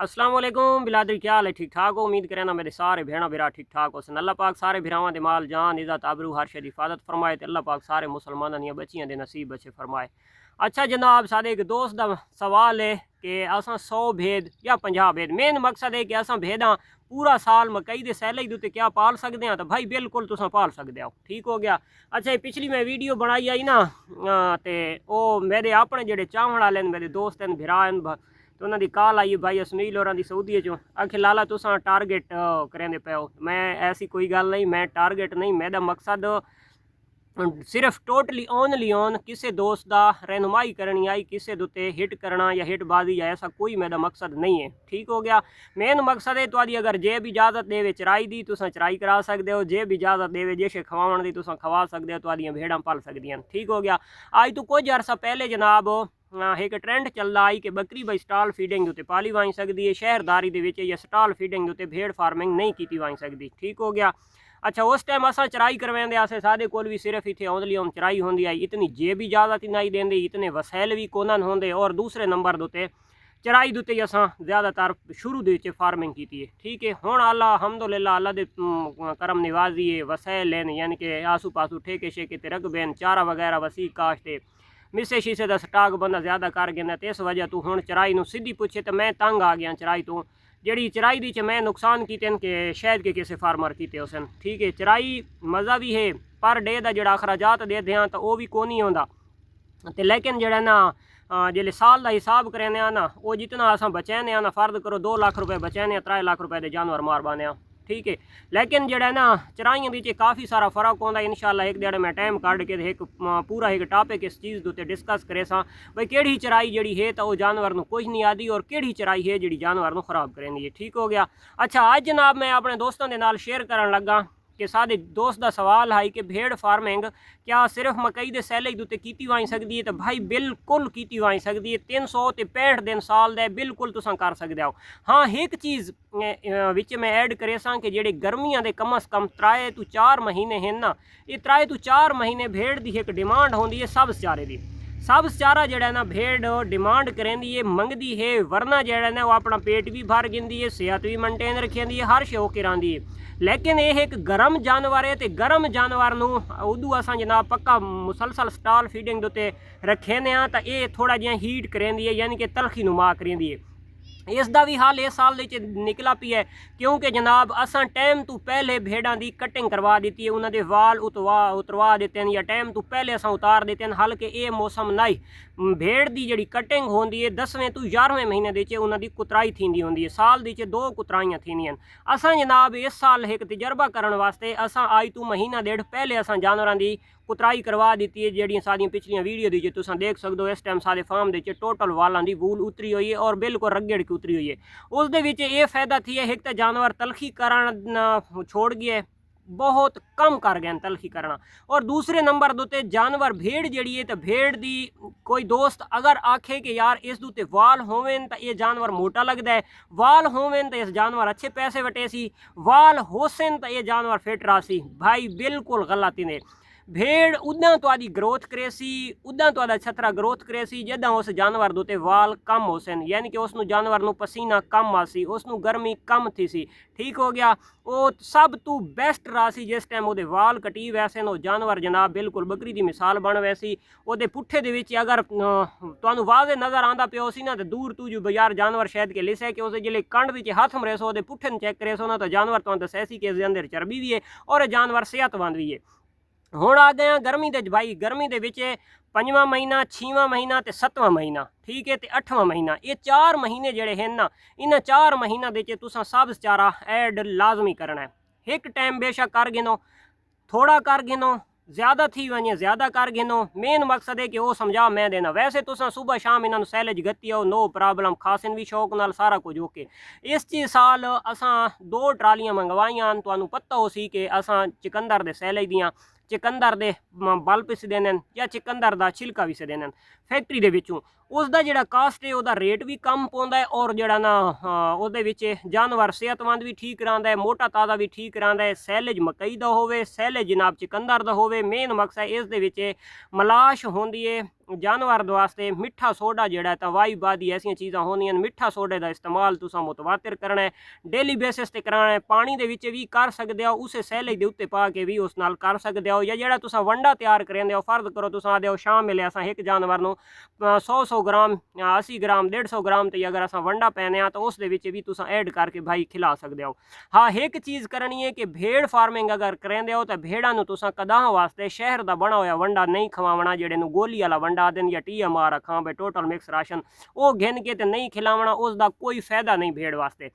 अस्सलाम वालेकुम बिलादरी, क्या हाल है? ठीक ठाक हो? उम्मीद करें ना मेरे सारे भेड़ा बिरा ठीक ठाक हो। अल्लाह पाक सारे बिरावां दे माल जान इज़्ज़त आबरू हर शे दी हिफाजत फरमाए ते अल्लाह पाक सारे मुसलमानां दियां बच्चियां दे नसीब अच्छे फरमाए। अच्छा जनाब, साडे एक दोस्त दा सवाल है कि असां 100 भेद या 50 भेद, मेन मकसद है कि असां भेड़ां पूरा साल मकई दे सैले दे उत्ते क्या पाल सकते हैं? तो भाई बिल्कुल तुसां पाल सकते हो, ठीक हो गया। अच्छा पिछली मैं वीडियो बनाई आई ना, ते ओ मेरे अपने जेह्ड़े चाहण वाले मेरे दोस्त हैं भरा हैं, तो उन्होंने कॉल आई भाई असमील और सऊदी चो आखिर लाला तुसा टारगेट करेंदे पे हो। मैं ऐसी कोई गल नहीं, मैं टारगेट नहीं, मेरा मकसद सिर्फ टोटली ओनली ऑन किसी दोस्त का रहनुमाई करनी आई, किसी दुते हिट करना या हिट बाजी या ऐसा कोई मेरा मकसद नहीं है, ठीक हो गया। मेन मकसद है तुहाडी अगर जे भी इजाजत देवे चराई दी तुसा चराई करा सकते हो, जे भी इजाजत देवे जेशे खवाण दी तुसा खवा सकते हो, तुहाडियां भेड़ां पाल सकदियां, ठीक हो गया। आज तो कुछ अरसा पहले जनाब एक ट्रेंड चलदा आई कि बकरी बई स्टाल फीडिंग उत्ते पाली वाई सकती है, शहरदारी दे विच या स्टाल फीडिंग उत्ते भेड़ फार्मिंग नहीं की वाई सकती, ठीक हो गया। अच्छा उस टाइम असा चराई करवाते आसे, साढ़े कोल भी सिर्फ इतने ओनली ऑन चराई होंदी आई, इतनी जे भी इजाजत नहीं देंदी, इतने वसैल भी कोनन होंदे, और दूसरे नंबर दे चराई दुते असा ज़्यादातर शुरू दे फार्मिंग की है, ठीक है। हुण अल्लाह अलहमदुलिल्लाह अल्लाह दे करम निवाजी है, वसैल हैं, यानी कि आसू पासू ठेके शेके ते रकबे हैं, चारा वगैरह वसी काश्त है, मिसे शीसे का स्टाक बंदा ज़्यादा कर गया, तो इस वजह तू हुण चराई नूं सीधी पुछे तो मैं तंग आ गया चराई तो। जी चराई दी मैं नुकसान किए कि शायद के किसी फार्मर किए उसन, ठीक है। चराई मज़ा भी है, पर डे का जो अखराजात दे दें तो वह भी को नहीं आता, तो लेकिन जड़ा ना जिले साल का हिसाब करें ना, वो जितना अस बचाने ना, फर्द करो 2 लाख रुपए बचाने, 3 लाख रुपए के जानवर मार बाने, ठीक है। लेकिन जड़ा ना चराइयों के काफ़ी सारा फर्क होता है। इंशाल्लाह एक देड़ मैं टाइम कढ़ के एक पूरा एक टॉपिक इस चीज़ के डिस्कस करे सा भाई केड़ी चराई जी है तो वो जानवर को कुछ नहीं आती, और केड़ी चराई है जी जानवर को खराब करेंदी है, ठीक हो गया। अच्छा अज जनाब मैं अपने दोस्तों के नाल शेयर करन लगा कि साढ़े दोस्त का सवाल है कि भेड़ फार्मिंग क्या सिर्फ मकई के सैले उत्ते की वाई सकती है? तो भाई बिल्कुल की वाई सकती है, 365 दिन साल दे बिल्कुल तुम कर सकते हो। हाँ एक चीज़ विच मैं ऐड करे सा कि जेडे गर्मियां दे कम अज़ कम 3 तो 4 महीने हैं ना, ये 3 तो 4 महीने भेड़ की एक डिमांड होंगी है सब्ज़ चारे की। सब्ज़ चारा जड़ा ना भेड़ डिमांड करेंदी है, मंगती है, वरना जड़ा ना वो अपना पेट भी भर गिंदी है, सेहत भी मेनटेन रखेंदी है, हर शे होके रही है। लेकिन यह एक गर्म जानवर है, तो गर्म जानवर उदू असा जनाब पक्का मुसलसल स्टाल फीडिंग उत्ते रखें तो ये थोड़ा जिहा हीट करेंदी है, यानी कि तलखी नुमा करेंदी है। इसका भी हाल इस साल निकला पी है, क्योंकि जनाब असा टाइम तो पहले भेड़ों की कटिंग करवा दी है, उन्होंने वाल उतरवा देते हैं, या टाइम तो पहले असा उतार देते हैं। हल्के ये मौसम नहीं, भेड़ की जी कटिंग होंगी है 10वें तो 11वें महीने के उन्होंने कुतराई थी होंगी है, साल की 2 कुतराइयाँ थींदियां। असा जनाब इस साल एक तजर्बा करने वास्ते असा आज तो महीना डेढ़ पहले असा जानवरों की कुतराई करवा दी है, जी सारिया पिछलियां वीडियो दी तुम देख सकते हो। इस टाइम सारे फार्म के टोटल वालों की वूल उतरी हुई है और बिल्कुल रगड़ की उतरी हुई है। उस ये फायदा थी है, एक तो जानवर तलखी करना छोड़ गए, बहुत कम कर गए तलखी करना, और दूसरे नंबर दोते जानवर भेड़ जी है, तो भेड़ दी कोई दोस्त अगर आखे कि यार इस दूते वाल होवें तो ये जानवर मोटा लगता है, वाल होवें तो इस जानवर अच्छे पैसे वटे सी, वाल होसन तो ये जानवर फिट रहा सी, भाई बिल्कुल गलत ने। भेड़ उदा तो ग्रोथ करे सी, उदा तो छतरा ग्रोथ करे सी जदा उस जानवर दोते वाल कम हो सन, यानी कि उस जानवर को पसीना कम आ सी, उस गर्मी कम थी सी, ठीक हो गया। वो सब तो बेस्ट रहा सी जिस टाइम वो वाल कटी वैसे वो जानवर जनाब बिल्कुल बकरी की मिसाल बन वैसी। वो पुठे दे अगर तुहानू वाजे नज़र आता पियो सी ना, तो दूर तू जो बाजार जानवर शायद के लिसे कि उस जिले कंड के हाथ मरे सो पुठे चेक करे सो ना, तो जानवर तो दसे सी कि इसके अंदर चर्बी भी है और जानवर सेहतमंद भी है। हुण आ गया गर्मी दे भाई, गर्मी दे विच 5वां महीना, 6वां महीना तो 7वां महीना, ठीक है, तो 8वां महीना, ये 4 महीने जड़े हैं ना, इन 4 महीना दे तुसा सब्ज़ चारा ऐड लाजमी करना है। एक टाइम बेशक कर गिनो, थोड़ा कर गिनो, ज़्यादा थी वने ज़्यादा कर गिनो, मेन मकसद है कि वो समझा मैं देना। वैसे तुसा सुबह शाम इन्होंने सैलेज गत्ती हो, नो प्रॉब्लम, खासन भी शौक नाल सारा कुछ ओके। इस चीज़ साल असा 2 ट्रालियां मंगवाइया, तुहानू पता हो सी कि असा चिकंदर दे सैलेज दियां, चिकंदर दे बल्ब से देने या चिकंदर का छिलका भी से देने फैक्ट्री दे विचों। उसका जिहड़ा कास्ट है ਉਹਦਾ रेट भी कम पाउंदा है और जिहड़ा ना ਉਹਦੇ ਵਿੱਚ जानवर सेहतमंद भी ठीक रहंदा है, मोटा ताज़ा भी ठीक रहंदा है। सैलेज मकई दा होवे, सैलेज जनाब चिकंदर दा होवे। मेन मकसद इस दे विच मलाश होंदी है जानवर वास्ते। मिठा सोडा जिहड़ा तां वाई बादी ऐसियां चीज़ां होंदियां, मिठा सोडे का इस्तेमाल तुसां मुतवातिर करना है, डेली बेसिस ते कराना है। पानी दे विच भी कर सकदे हो, उस सैलेज दे उत्ते पा के भी उस नाल कर सकदे हो। या जिहड़ा तुसां वंडा तैयार करेंदे हो, फर्ज करो तुसां आदे हो शाम वेले असां एक जानवर नूं 100 ग्राम 80 ग्राम 150 ग्राम ते अगर असां वंडा पैने आ तो उस दे विच भी तुसां ऐड करके भाई खिला सकदे हो। हाँ, एक चीज़ करनी है कि भेड़ फार्मिंग अगर करेंदे हो तो भेड़ां नूं तुसां कदां वास्ते शहर दा बना होया वंडा नहीं खवावना, जिहड़े नूं गोली वाला वंडा आदन या TMR खां बे टोटल मिक्स राशन, वो घिन के ते नहीं खिलावना, उसका कोई फायदा नहीं भेड़ वास्ते।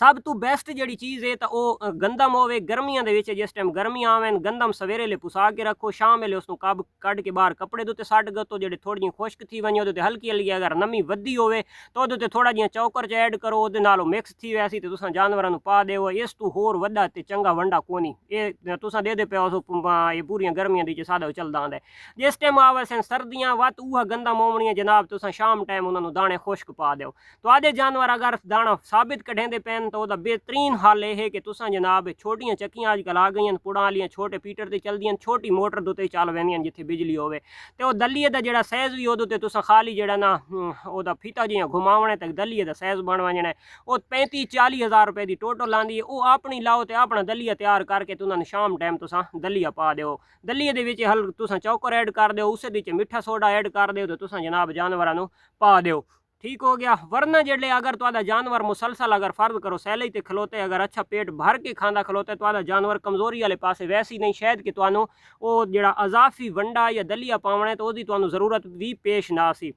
सब तो बेस्ट जी चीज़ है तो वह गंदम होवे। गर्मियों के जिस टाइम गर्मियां आवें गंदम सवेरे ले पुसा के रखो, शाम वेले उसको कब कढ़ के बाहर कपड़े दे सट गो तो जो थोड़ी जी खुश्क थी वनी वो हल्की हल्की अगर नमी वधी होवे तो वो थोड़ा जिहा चौकर च ऐड करो, वो मिक्स थी वैसी तो तुसां जानवरां नूं पा देवो। इस तू होर वड्डा ते चंगा वंडा कोनी ये तुसां दे पे ये पूरियां गर्मियां दी सादा चलदा आंदा है। जिस टाइम आवे सन सर्दियां वत उह गंदम ओवणी जनाब तुसां शाम टाइम उन्होंने दाने खुश्क पा दो। तो आधे जानवर अगर दाना साबित कढेंदे पैन तो वह बेहतरीन हल यह है कि तुसां जनाब छोटियां चक्कियां अजकल आ गई पुड़ा वालियां, छोटे पीटर ते चलदियां, छोटी मोटर दे चल वैंदियां जिथे बिजली होवे तो वह दलिए का जिहड़ा साइज भी वो तुसां खाली जिहड़ा ना वह फीता जिहा घुमावना तो दलिए का साइज बन वजना है। वो 35-40 हज़ार रुपए की टोटल आँदी है। वो अपनी लाओ तो अपना दलिया तैयार करके तो उन्होंने शाम टाइम तुसां दलिया पा दो। दलिए दे विच हल तुसां चौकर ऐड कर दो, उस मिठा सोडा ऐड कर दो तो तुसां जनाब जानवरां नूं पा दो। ठीक हो गया। वरना जेडे अगर तुहाडा जानवर मुसलसल अगर फर्ज करो सैले ते खलोते अगर अच्छा पेट भर के खांदा खलोते तुहाडा जानवर कमजोरी वाले पासे वैसी नहीं शायद कि तुहानू वो जेड़ा अजाफी वंडा या दलिया पावना है तो उसकी तुहानू जरूरत भी पेश ना सी।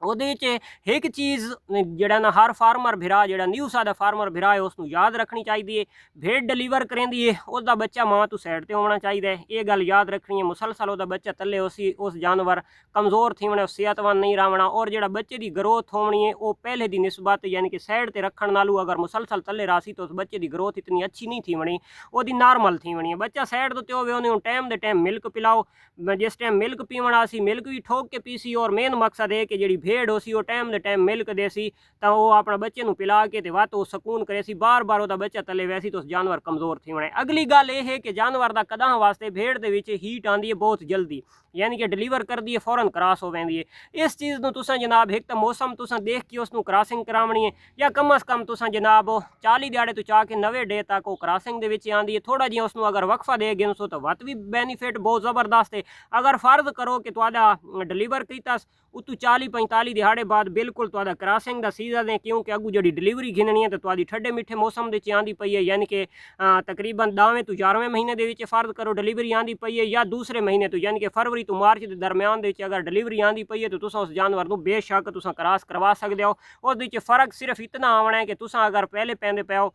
ਉਹਦੇ 'ਚ एक चीज़ ਜਿਹੜਾ ना हर फार्मर भिरा ਜਿਹੜਾ न्यू सादा फार्मर भिरा है उसनू याद रखनी चाहिए। भेड़ डिलीवर करेंदी है उसका बच्चा माँ तो साइड पर होना चाहिए, ये गल याद रखनी है। मुसलसल उसका बच्चा तले उस जानवर कमज़ोर थी होने, सेहतमंद नहीं रहना। और जो बच्चे की ग्रोथ होनी है वो पहले की निस्बत यानी कि साइड पर रखने नालों अगर मुसलसल तले रासी तो उस बच्चे की ग्रोथ इतनी अच्छी नहीं थी होनी, वो नॉर्मल थी होनी है। बच्चा साइड तो होवे उन्हें टाइम दे टाइम मिल्क पिलाओ, जिस टाइम मिल्क पीवना सी मिल्क भी ठोक के पीसी। और मेन मकसद है कि जी भेड़ हो सी वो टाइम दे टाइम मिल्क देसी तो वो अपना बच्चे नूं पिला के ते वत सकून करे सी। बार बार वो बच्चा तले वैसी तो जानवर कमज़ोर थी होने। अगली गल यह है कि जानवर का कदा वास्ते भेड़ दे विच हीट आती है बहुत जल्दी, यानी कि डिलीवर कर दी है फौरन क्रॉस हो वैंदी है। इस चीज़ नूं तुसां जनाब एक तो मौसम तुसां देख के उसनूं क्रॉसिंग करावनी है, या कम अज़ कम तुसां जनाब 40 दिहाड़े तो चाह के 90 डे तक वो क्रॉसिंग दे विच आंदी है। थोड़ा जिहा उसनूं अगर वक्फा दे गए तो वत भी बेनीफिट बहुत ज़बरदस्त है। अगर फर्ज करो कि तुहाडा डिलीवर कीता उतू 40-45 दिहाड़े बाद बिल्कुल तुहाडा क्रॉसिंग का सीजन है, क्योंकि अगू जी डिलीवरी घिननी है तो तुहाडी ठंडे मिठे मौसम के आँदी पई है, यानी कि तकरीबन 10वें तो 11वें महीने के विच फर्ज करो डिलीवरी आँदी पई है, या दूसरे महीने तो यानी कि फरवरी तो मार्च के दरम्यान दे अगर डिलीवरी आँदी पई है तो तुसां उस जानवर को बेशक तुसां क्रॉस करवा सकते हो। उस फ़र्क सिर्फ इतना आना है कि तुसां अगर पहले पैंदे पे हो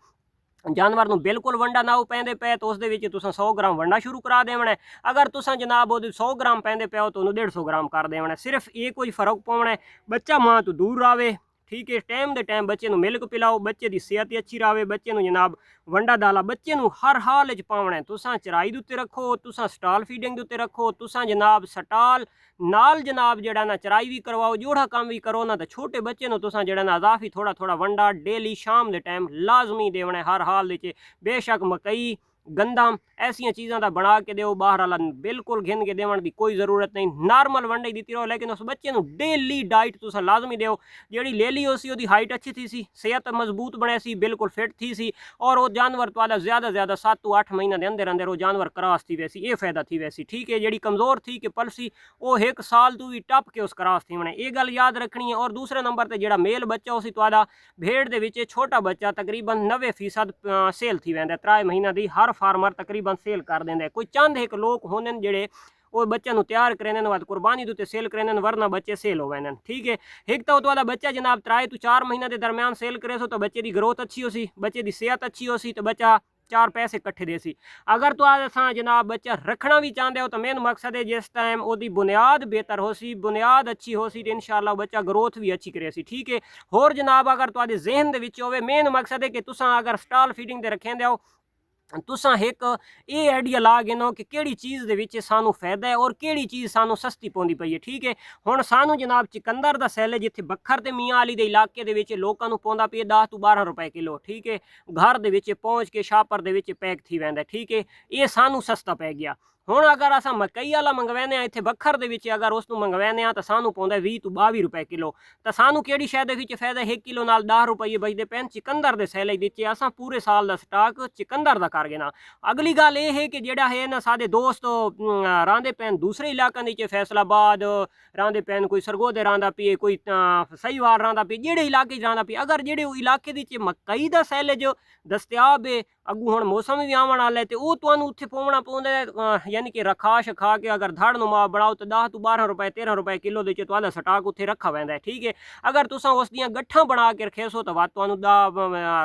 जानवर नूं बिल्कुल वंडा ना पैंदे पे तो उसदे विच तुसां 100 ग्राम वंडा शुरू करा देवना है। अगर तुसां जनाब वो 100 ग्राम पैंदे पे हो तो उन्होंने 150 ग्राम कर देवना है। सिर्फ ये कोई फ़र्क पाना है, बच्चा माँ तो दूर रहे। ठीक है, टाइम दे टाइम बच्चे मिल्क पिलाओ, बच्चे की सेहत अच्छी रहे, बच्चे जनाब वंडा डाला बच्चे हर हाल पावना है। तुसां चराई उत्ते रखो, तुसां स्टाल फीडिंग उत्ते रखो, तुसां जनाब स्टाल नाल जनाब जड़ा ना चराई भी करवाओ, जोड़ा काम भी करो ना तो छोटे बच्चे तुसां जड़ा ना अजाफी थोड़ा थोड़ा वंडा डेली शाम के टाइम लाजमी देवना है हर हाल दे। बेशक मकई गंदम ऐसिया चीज़ों का बना के दो, बाहर वाला बिल्कुल घिन के देवन की कोई ज़रूरत नहीं, नॉर्मल वंडे दी रहो। लेकिन उस बच्चे डेली डाइट तुस लाजमी दो। जी ले ली उसकी हाइट अच्छी थी सी, सेहत मजबूत बने सी, बिल्कुल फिट थी सी, और वो जानवर तो ज़्यादा से ज़्यादा 7 to 8 महीने के अंदर अंदर वो जानवर क्रॉस थी वैसी, ये फायदा थी वैसी। ठीक है, जी कमज़ोर थी कि पलसी वो 1 साल तो भी टप के उस क्रॉस थी मैंने, ये गल याद रखनी है। और दूसरे नंबर पर जो मेल बच्चा उसी तो भेड़ के छोटा बच्चा तकरीबन 90% सेल थी वैंदा 3 महीनों की हर फार्मर तकरीबन सेल कर देंगे। कोई चंद एक लोग होने जेडे वो बच्चों तैयार करें बाद कुर्बानी उत्ते सेल करें, वरना बच्चे सेल हो गए। ठीक है, एक तो वाला बच्चा जनाब 3 to 4 महीने के दरम्यान सेल करे सो तो बच्चे की ग्रोथ अच्छी हो सी, बच्चे की सेहत अच्छी हो सी, तो बच्चा 4 पैसे कट्ठे दे सी। अगर तो असां जनाब बच्चा रखना भी चाहते हो तो मेन मकसद है जिस टाइम वो बुनियाद बेहतर हो सी, बुनियाद अच्छी हो सी तो इंशाअल्लाह बच्चा ग्रोथ भी अच्छी करे सी। ठीक है, होर जनाब अगर तो जहन दे विच होवे मेन मकसद है कि तुसां अगर स्टाल फीडिंग दे रखें हो तुसां एक ये आइडिया ला गिनो कि केड़ी चीज़ दे विच सानू फायदा है और केड़ी चीज़ सानू सस्ती पौंदी पई है। ठीक है, हुण सानू जनाब चिकंदर दा सैल जिथे बखर ते मियाँ अली दे इलाके दे विच लोकां नू पौंदा पिया 10 तो 12 रुपए किलो। ठीक है, घर दे विच पहुँच के शापर दे विच पैक थी वैंदा। ठीक है, ये सानू सस्ता पै गया। हुण अगर असां मकई वाला मंगवाने इत्थे बखर दे विच अगर उसनू मंगवाने तां सानू पौंदा 20 तो 22 रुपए किलो। तां सानू केड़ी शै दे विच फायदा 1 किलो नाल 10 रुपये बचदे पैन चिकंदर दे सैले विच असां पूरे साल दा स्टाक चिकंदर दा कर गिना। अगली गल ये है कि जेड़ा है ना साडे दोस्त रांदे पैन दूसरे इलाकों नीचे फैसलाबाद रांदे पैन कोई सरगोदे रांदा पिए कोई सहीवाल रांदा पिए जेड़े इलाके रांदा पिए अगर जेड़े इलाके दी मकई दा सैलेज दस्तियाब है अगू हुण मौसम भी आवन वाला है तो वो तुहानू उत्थे पौना पौंदा यानी कि रखा शखा के अगर धड़ नुमा बनाओ तो 10 तो 12 रुपए 13 रुपए किलो दे तुहादा स्टाक उत्थे रखा वैंदा है। ठीक है, अगर तुसां उस दियां गट्ठां बना के रखे सो तो वध तुहानू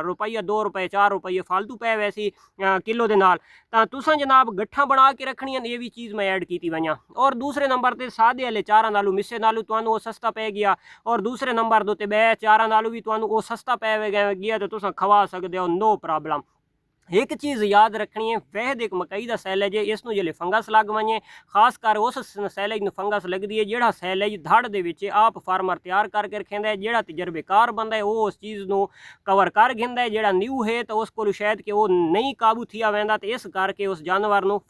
रुपया 2 रुपए 4 रुपये फालतू पै वैसी किलो दे नाल तां तुसां जनाब गट्ठां बना के रखनियां ये भी चीज़ मैं ऐड कीती वइयां। और दूसरे नंबर ते सादे वाले चारां नालू मिस्से नालू तुहानू वो सस्ता पै गया और दूसरे नंबर दे उत्ते बै चारां नालू भी तुहानू वो सस्ता पै गया तो तुसां खवा सकदे हो, नो प्रॉब्लम। एक चीज़ याद रखनी है, वहद एक मकई का सैलेज है इसनू जिले फंगस लग वजे खास कर उस सैलेज में फंगस लगती है जिहड़ा सैलेज धड़ दे विच आप फार्मर तैयार करके रखेंदा है। जिहड़ा तजर्बेकार बंदा है वो उस चीज़ नू कवर कर घेंदा है, जिहड़ा न्यू है तो उस को शायद कि वो नहीं काबू थिया वैंदा तो इस करके उस जानवर नू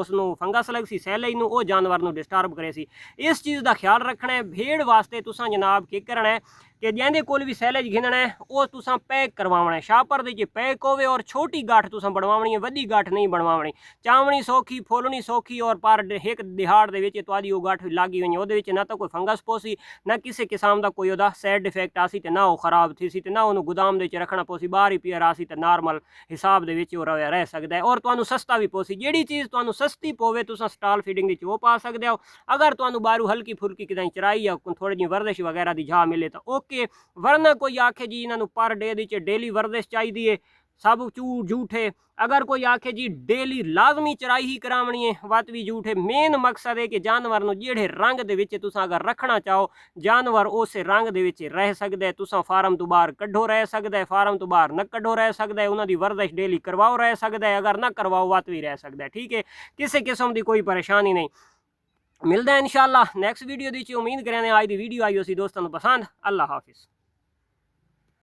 उसनू फंगस लग सी सैलेज नू वो जानवर नू डिस्टर्ब करे सी। इस चीज़ का ख्याल रखना है। भेड़ वास्ते तुसां जनाब की करना है कि जिंदे कोल भी सैलेज घिनना है वो तुसां पैक करवाना है, शापर दे जे पैक होवे और छोटी गाठ तुसां बनवानी है, वड्डी गाठ नहीं बनवानी। चावनी सौखी फोलनी सौखी और पर एक दिहाड़ दे विच तुहाडी वो गाठ लागी हुई ओहदे विच ना तो कोई फंगस पोसी ना किसी किस्म का कोई ओहदा साइड इफेक्ट आसी ते ना वो खराब थी सी ते ना उन्होंने गुदाम दे विच रखना पोसी, बाहर ही पिया आसी ते नॉर्मल हिसाब दे विच रह सकदा है और तुहानू सस्ता भी पोसी। जेड़ी चीज़ तुहानू सस्ती पोवे तुसां स्टॉल फीडिंग विच वो पा सकदे हो। अगर तुहानू बाहरों हल्की फुल्की किदां चराई या थोड़ी जी वर्जिश वगैरह दी जा मिले तो ओके, वरना कोई आखे जी इन्होंने पर डे दी डेली वर्जिश चाहिए सब झूठ है। अगर कोई आखे जी डेली लाजमी चराई ही करावनी है वत भी झूठ है। मेन मकसद है कि जानवर नू जेड़े रंग दे विच तुसां अगर रखना चाहो जानवर उस रंग दे विच रह सकदा है। तुसां फार्म तो बाहर कड्ढो रह सकदा है, फार्म तो बाहर न कड्ढो रह सकदा है, उन्हां दी वर्जिश डेली करवाओ रह सकदा है, अगर ना करवाओ वत भी रह सकदा है। ठीक है, किसी किस्म की कोई परेशानी नहीं। मिलता है इंशाल्लाह नेक्स्ट वीडियो दी। उम्मीद करें आज की वीडियो आई उसी दोस्तों पसंद। अल्लाह हाफिज़।